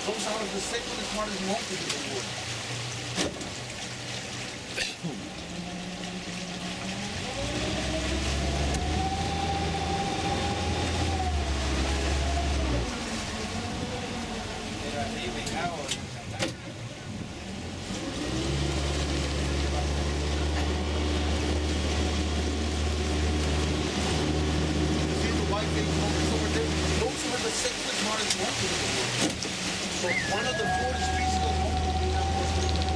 Those are the second smartest monkeys in the world. So one of the 40 species of monkeys we have in Costa Rica.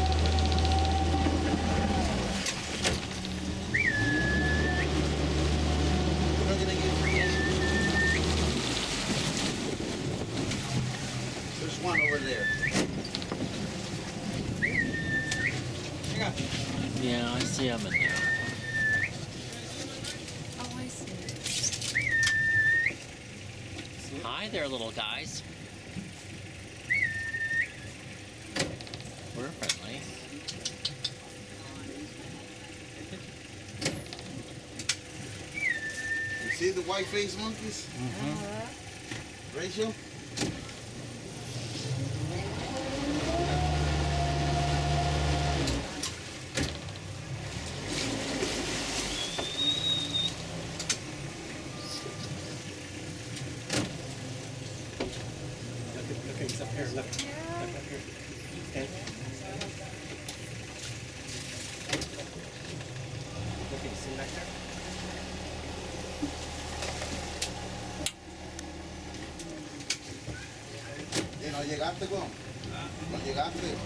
We're not gonna get there's one over there. Yeah, I see them in there. Oh, I see. Hi there, little guys. We're friendly. You see the white-faced monkeys? Rachel? Look, it's up here. Look up here. Okay. Look, see back there? ¿No llegaste con? ¿No llegaste?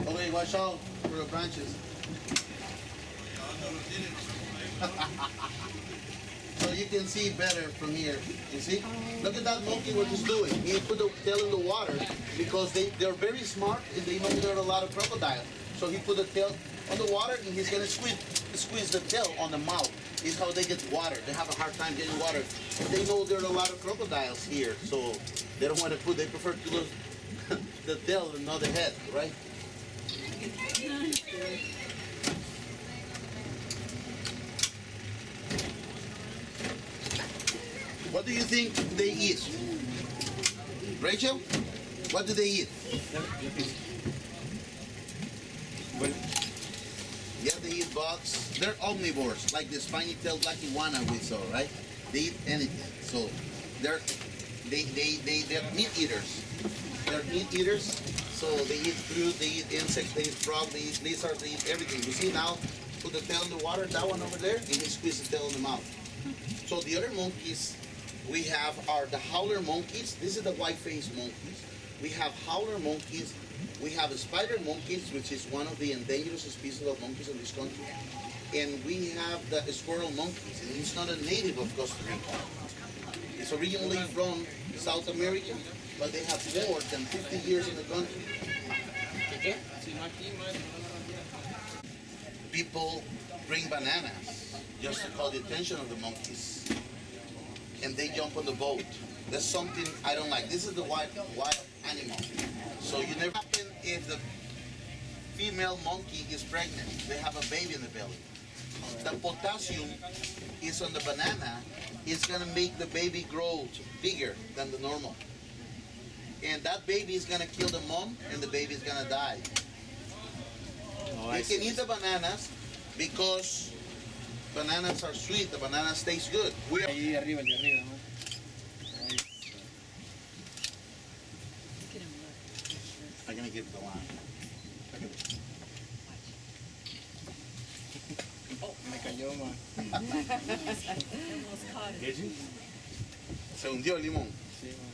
Okay, watch out for the branches. So you can see better from here. You see? Look at that monkey what he's doing. He put the tail in the water because they're very smart and they know there are a lot of crocodiles. So he put the tail on the water and he's gonna squeeze the tail on the mouth. Is how they get water. They have a hard time getting water. They know there are a lot of crocodiles here, so they don't want to put. They prefer to lose the tail and not the head, right? What do you think they eat? Rachel, what do they eat? Yeah, they eat bugs. They're omnivores, like the spiny-tailed black iguana we saw, right? They eat anything. So they're meat eaters. They're meat eaters. So they eat fruit, they eat insects, they eat frogs, they eat lizards, they eat everything. You see now, put the tail in the water, that one over there, and he squeezes the tail in the mouth. So the other monkeys we have are the howler monkeys. This is the white-faced monkeys. We have howler monkeys. We have spider monkeys, which is one of the endangered species of monkeys in this country. And we have the squirrel monkeys. And it's not a native of Costa Rica. It's originally from South America, but they have more than 50 years in the country. People bring bananas just to call the attention of the monkeys. And they jump on the boat. That's something I don't like. This is the wild animal. So you never happen if the female monkey is pregnant. They have a baby in the belly. The potassium is on the banana. It's gonna make the baby grow bigger than the normal. And that baby is gonna kill the mom and the baby is gonna die. You can eat the bananas because bananas are sweet. The bananas taste good. Ahí arriba, el de arriba, ¿no? I'm gonna give the line. Oh, me cayó, man. Se hundió el limón. Sí, man.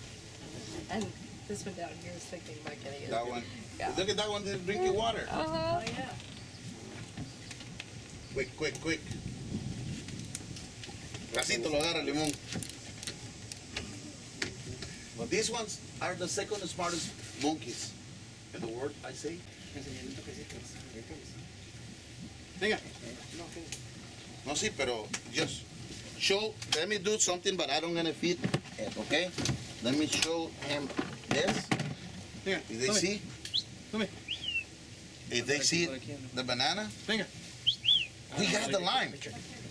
And this one down here is thinking about getting it. That one. Yeah. Look at that one drinking water. Oh, yeah. Quick, quick, quick. Casito lo agarra el limón. But these ones are the second smartest monkeys in the world, I say. Enseñale toquecitos. Venga. No, sí, pero just show, let me do something, but I don't gonna feed it, okay? Let me show him this. Venga. If they see, if they see the banana, Venga. we got the lime.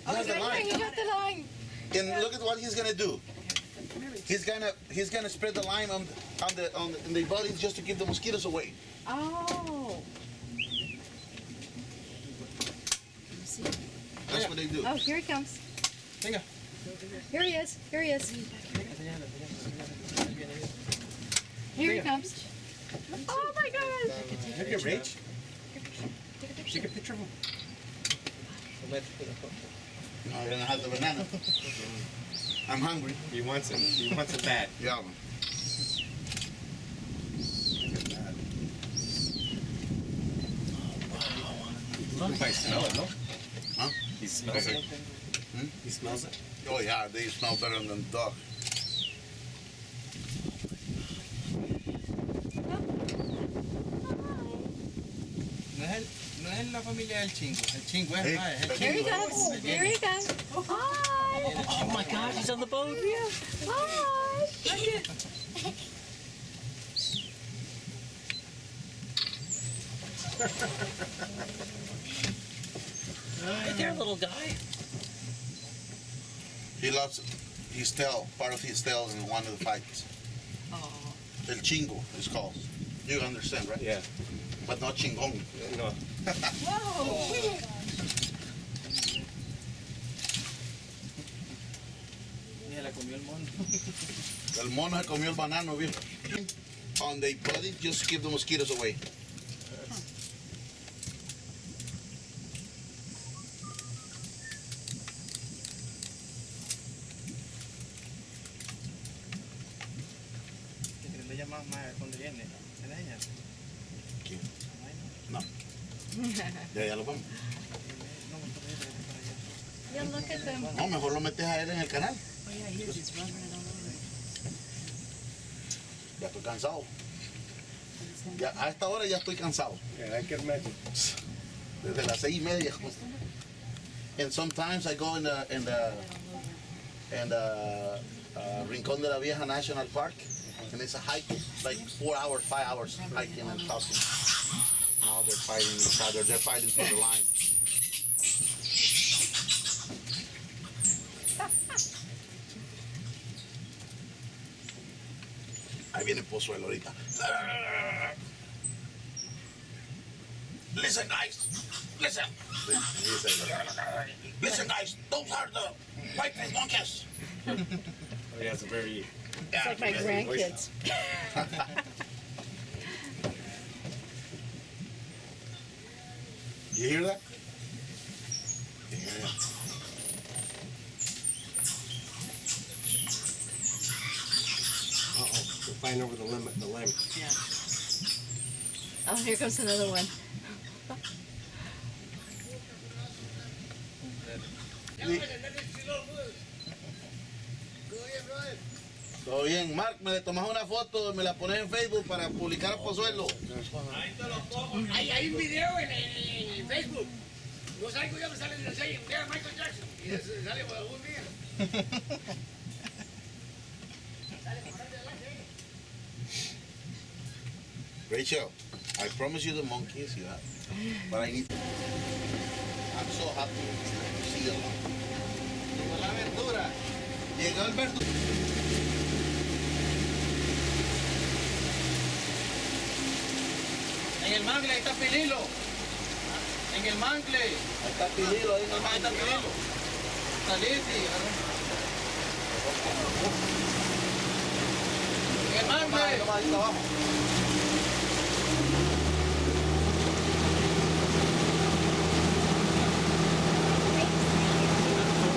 He has the line. You got the line. And look at what he's gonna do. He's gonna spread the lime on the body just to keep the mosquitoes away. Oh. That's what they do. Oh, here he comes. Venga. Here he is. Here he is. Here he comes. Oh my God. Look at Rach. Take a picture of him. No, I don't have the banana. I'm hungry. He wants it. He wants it bad. Yeah. Man. You might smell it, no? Huh? He smells it. Hmm? He smells it. Oh yeah, they smell better than dog. No es la familia del chingo. El chingo es, es el Here he chingo. comes. Here he comes. Hi. Oh my God, he's on the boat. Hi. Right there, little guy. He loves his tail. Part of his tail is in one of the fights. Oh. El chingo is called. You understand, right? Yeah. But not chingón. No. Whoa. Mira, la comió el mono. El mono se comió el banano, viejo. On the body, just keep the mosquitoes away. Que le llamas más cuando viene. ¿Es ella? ¿Quién? No. Ya lo vamos. No, cuando viene para allá. Yeah, look at them. No, mejor lo metes a él en el canal. Oh yeah, he is. He's running all over. Ya estoy cansado. Ya, a esta hora ya estoy cansado. Yeah, I can imagine. Desde las 6:30. And sometimes I go in the Rincón de la Vieja National Park, and it's a hike, like 4 hours, 5 hours hiking and talking. Now they're fighting each other. They're fighting for the line. Ahí viene Pozuelo ahorita. Listen, guys. Listen. Listen, guys. Those are the white-faced monkeys. Oh, he has a very. It's like my grandkids. You hear that? Yeah. Uh-oh. We're fighting over the limit, the lime. Yeah. Oh, here comes another one. Todo bien, Mark, me le tomas una foto, me la pones en Facebook para publicar a Pozuelo. Ahí te lo pongo. Hay un video en Facebook. No salgo yo, me sale en el sello. Mira Michael Jackson. Y sale por algún día. Sale por frente adelante. Rachel, I promise you the monkeys you have, but I need. I'm so happy to see you. Llegó la aventura. Llegó Alberto. En el mangle, ahí está Pililo. En el mangle. Ahí está Pililo, ahí en el Ahí está mangle. Pililo. Está Lizzy. En el mangle. Ahí está abajo.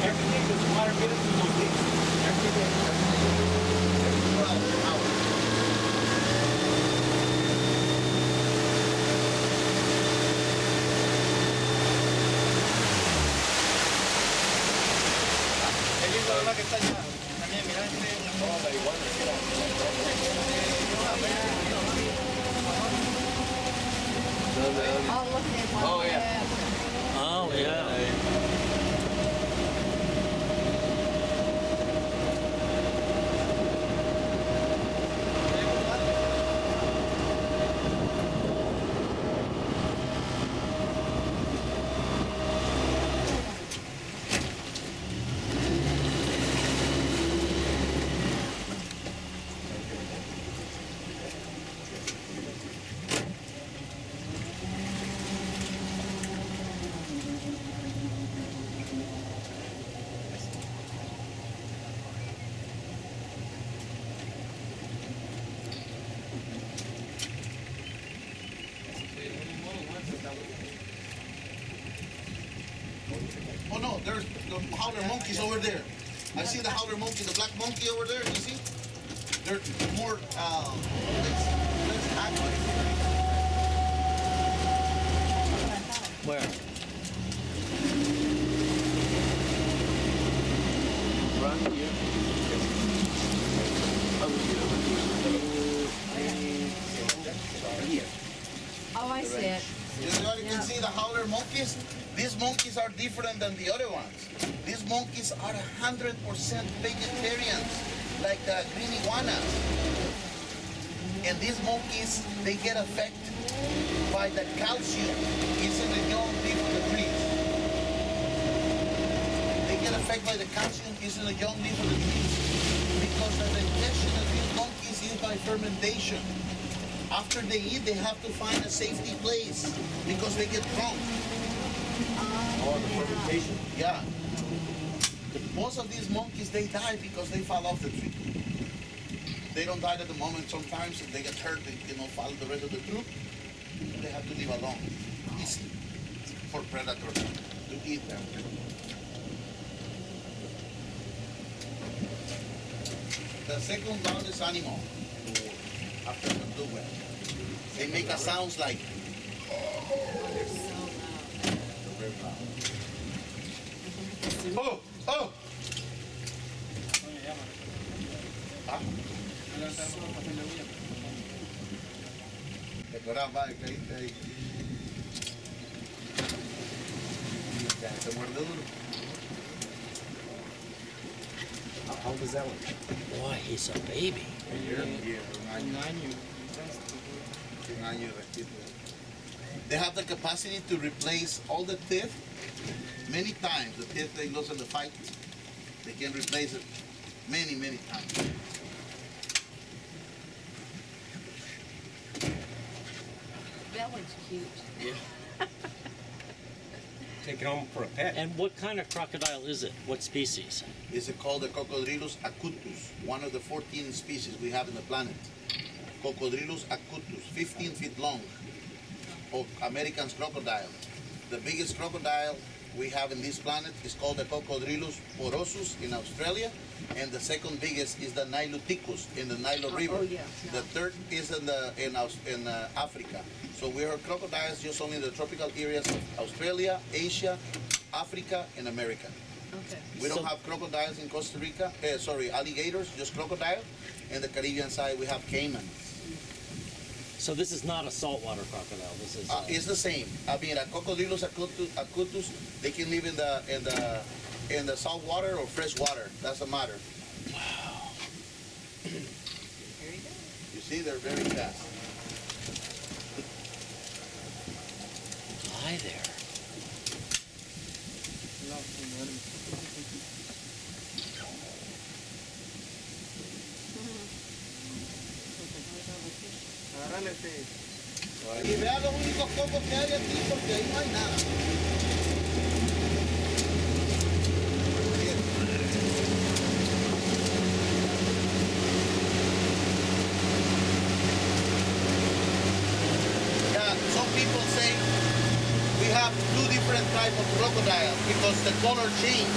Everything is water getting to those leaks. Everything. El lindo de la que está allá. También, mira Oh, look at him. Oh, yeah. Oh yeah. there's the howler monkeys over there. I see the howler monkey, the black monkey over there. You see? They're more let's act like Where? Run here. Here. Oh, I see it. you can see the howler monkeys. These monkeys are different than the other ones. These monkeys are 100% vegetarians, like the green iguanas. And these monkeys, they get affected by the calcium is in the young leaf of the trees. They get affected by the calcium is in the young leaf of the trees because the digestion of these monkeys is by fermentation. After they eat, they have to find a safety place because they get drunk. Oh, the fermentation. Yeah. Most of these monkeys, they die because they fall off the tree. They don't die at the moment. Sometimes if they get hurt, they fall the rest of the troop. They have to leave alone. Easy for predators to eat them. The second loudest animal after the blue whale. They make a sounds like very loud. Oh! Oh! Ah. Caíste ahí. Ya, se muerde duro. How old is that one? Boy, he's a baby. Un año recién. They have the capacity to replace all the teeth many times. The teeth they lose in the fight, they can replace it many, many times. That one's cute. Take it home for a pet. And what kind of crocodile is it? What species? It's called the Cocodrilus acutus, one of the 14 species we have in the planet. Cocodrilus acutus, 15 feet long, of American's crocodile. The biggest crocodile we have in this planet is called the Cocodrilus porosus in Australia, and the second biggest is the Niloticus in the Nilo River. Oh, yeah. The third is in Africa. So we have crocodiles just only in the tropical areas of Australia, Asia, Africa, and America. Okay. We don't So- have crocodiles in Costa Rica. Alligators, just crocodile. In the Caribbean side, we have caimans. So this is not a saltwater crocodile. This is. It's the same. I mean, a Cocodrilus acutus, they can live in the salt water or fresh water. Doesn't matter. Wow. You see, they're very fast. Hi there. Y vea los únicos cocos que hay aquí porque ahí no hay nada. Yeah, some people say we have two different types of crocodile because the color change.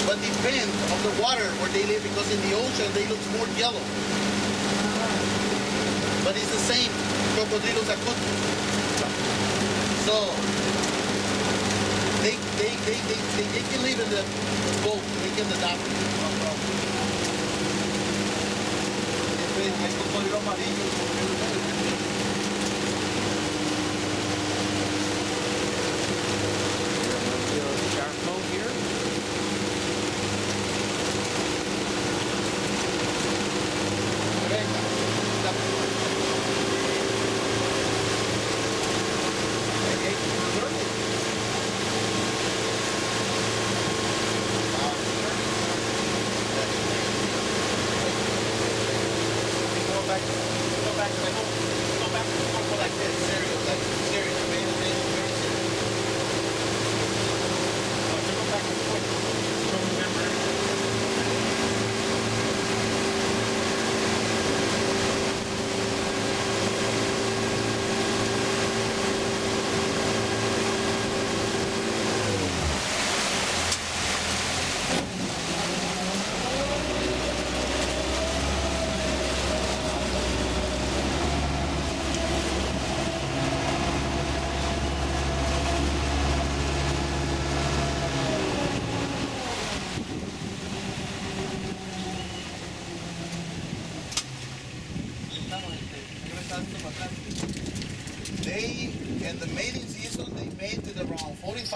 But depends on the water where they live because in the ocean they look more yellow. But it's the same. Cocodrilus acutus. So they can live in the boat, they can adopt it. No problem. Hay cocodrilo amarillo. Charcoal here.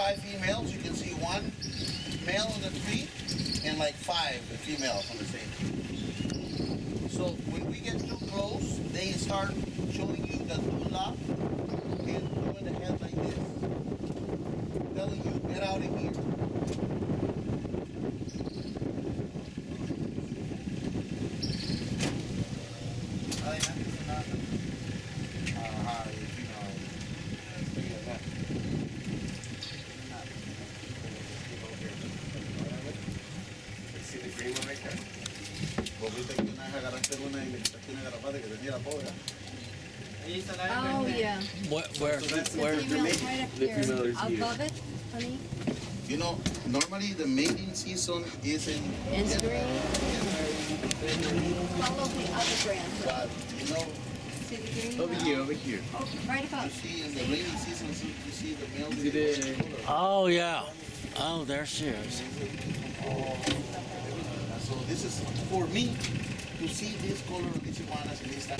5 females, you can see 1 male on the tree and like 5 females on the same tree. So when we get too close, they start showing you the lula and doing the head like this, telling you, get out of here. See the green one right there? Vos viste que una vez agarraste una y le quitaste una garrapata que tenía la pobre. Oh, yeah. Where? The female's right up The here. female is here. Above it, honey. You know, normally the mating season is in In spring. January, Follow the other branch. but you know, See the green? Over here, over here. Oh, right you above. see in the rainy season, you see the male. See the Oh yeah. Oh, there she is. So this is for me to see this color of these iguanas in this time.